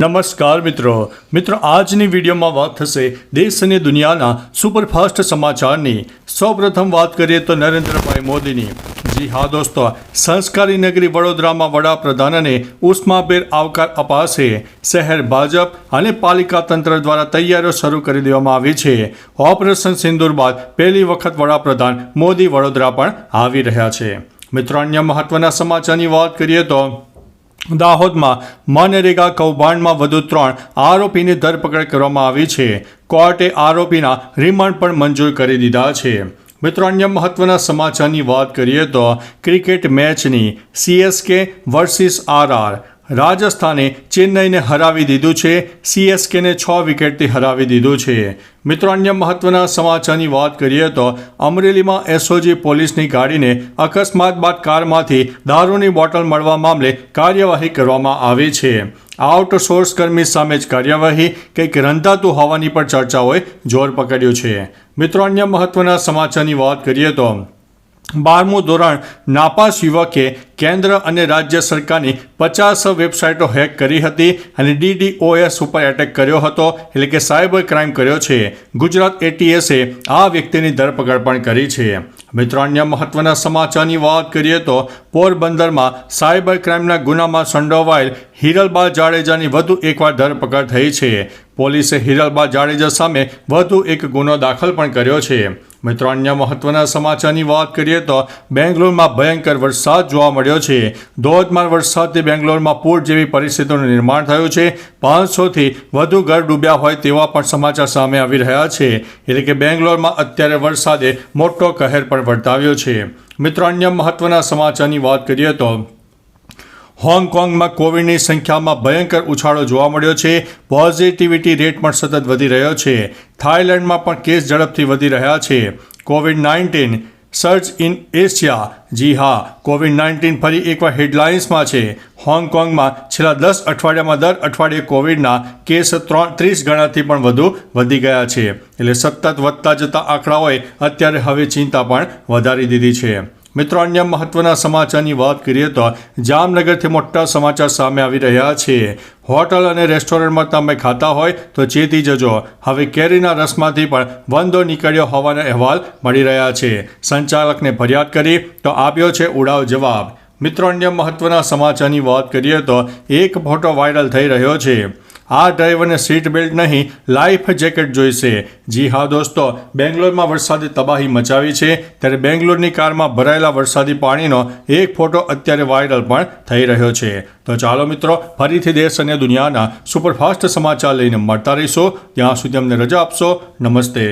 નમસ્કાર મિત્રો આજની વિડીયોમાં વાત થશે દેશ અને દુનિયાના સુપરફાસ્ટ સમાચારની। સૌપ્રથમ વાત કરીએ તો નરેન્દ્રભાઈ મોદીની। જી હા દોસ્તો, સંસ્કારી નગરી વડોદરામાં વડાપ્રધાનને ઉષ્માભેર આવકાર અપાશે। શહેર ભાજપ અને પાલિકા તંત્ર દ્વારા તૈયારીઓ શરૂ કરી દેવામાં આવી છે। ઓપરેશન સિંદૂર બાદ પહેલી વખત વડાપ્રધાન મોદી વડોદરા પણ આવી રહ્યા છે। મિત્રો, અન્ય મહત્વના સમાચારની વાત કરીએ તો દાહોદમાં મનરેગા કૌભાંડમાં વધુ 3 આરોપીની ધરપકડ કરવામાં આવી છે। કોર્ટે આરોપીના રિમાન્ડ પણ મંજૂર કરી દીધા છે। મિત્રો, અન્ય મહત્વના સમાચારની વાત કરીએ તો ક્રિકેટ મેચની CSK વર્સિસ RR। રાજસ્થાને ચેન્નઈને હરાવી દીધું છે। CSKને 6 વિકેટથી હરાવી દીધું છે। મિત્રો, અન્ય મહત્વના સમાચારની વાત કરીએ તો અમરેલીમાં SOG પોલીસની ગાડીને અકસ્માત બાદ કારમાંથી દારૂની બોટલ મળવા મામલે કાર્યવાહી કરવામાં આવી છે। આઉટસોર્સ કર્મી સામે જ કાર્યવાહી, કંઈક રંધાતું હોવાની પણ ચર્ચાઓએ જોર પકડ્યું છે। મિત્રો, અન્ય મહત્વના સમાચારની વાત કરીએ તો 12મું ધોરણ નાપાસ યુવકે કેન્દ્ર અને રાજ્ય સરકારની 50 વેબસાઇટો હેક કરી હતી અને DDoS ઉપર એટેક કર્યો હતો, એટલે કે સાયબર ક્રાઇમ કર્યો છે। ગુજરાત ATSએ આ વ્યક્તિની ધરપકડ પણ કરી છે। મિત્રો, અન્ય મહત્વના સમાચારની વાત કરીએ તો પોરબંદરમાં સાયબર ક્રાઇમના ગુનામાં સંડોવાયેલ હિરલબા જાડેજાની વધુ એકવાર ધરપકડ થઈ છે। પોલીસે હિરલબા જાડેજા સામે વધુ એક ગુનો દાખલ પણ કર્યો છે। મિત્રો, અન્ય મહત્વના સમાચારની વાત કરીએ તો બેંગ્લોરમાં ભયંકર વરસાદ જોવા મળ્યો છે। ધોધમાર વરસાદથી બેંગ્લોરમાં પૂર જેવી પરિસ્થિતિનું નિર્માણ થયું છે। 500થી વધુ ઘર ડૂબ્યા હોય તેવા પણ સમાચાર સામે આવી રહ્યા છે, એટલે કે બેંગ્લોરમાં અત્યારે વરસાદે મોટો કહેર પણ વર્તાવ્યો છે। મિત્રો, અન્ય મહત્વના સમાચારની વાત કરીએ તો હોંગકોંગમાં કોવિડની સંખ્યામાં ભયંકર ઉછાળો જોવા મળ્યો છે। પોઝિટિવિટી રેટ પણ સતત વધી રહ્યો છે। થાઇલેન્ડમાં પણ કેસ ઝડપથી વધી રહ્યા છે। COVID-19 surge in Asia. જી હા, COVID-19 ફરી એકવાર હેડલાઇન્સમાં છે। હોંગકોંગમાં છેલ્લા 10 અઠવાડિયામાં દર અઠવાડિયે કોવિડના કેસ 30 ગણાથી પણ વધુ વધી ગયા છે। એટલે સતત વધતા જતા આંકડાઓએ અત્યારે હવે ચિંતા પણ વધારી દીધી છે। મિત્રો, અન્ય મહત્વના સમાચારની વાત કરીએ તો જામનગરથી મોટા સમાચાર સામે આવી રહ્યા છે। હોટલ અને રેસ્ટોરન્ટમાં તમે ખાતા હોય તો ચેતી જજો, હવે કેરીના રસમાંથી પણ વંદો નીકળ્યો હોવાના અહેવાલ મળી રહ્યા છે। સંચાલકને ફરિયાદ કરી તો આપ્યો છે ઉડાવ જવાબ। મિત્રો, અન્ય મહત્વના સમાચારની વાત કરીએ તો એક ફોટો વાયરલ થઈ રહ્યો છે। આ ડ્રાઈવરને સીટ બેલ્ટ નહીં, લાઈફ જેકેટ જોઈશે। જી હા દોસ્તો, બેંગ્લોરમાં વરસાદે તબાહી મચાવી છે, ત્યારે બેંગ્લોરની કારમાં ભરાયેલા વરસાદી પાણીનો એક ફોટો અત્યારે વાયરલ પણ થઈ રહ્યો છે। તો ચાલો મિત્રો, ફરીથી દેશ અને દુનિયાના સુપરફાસ્ટ સમાચાર લઈને મળતા રહીશું। ત્યાં સુધી અમને રજા આપશો। નમસ્તે।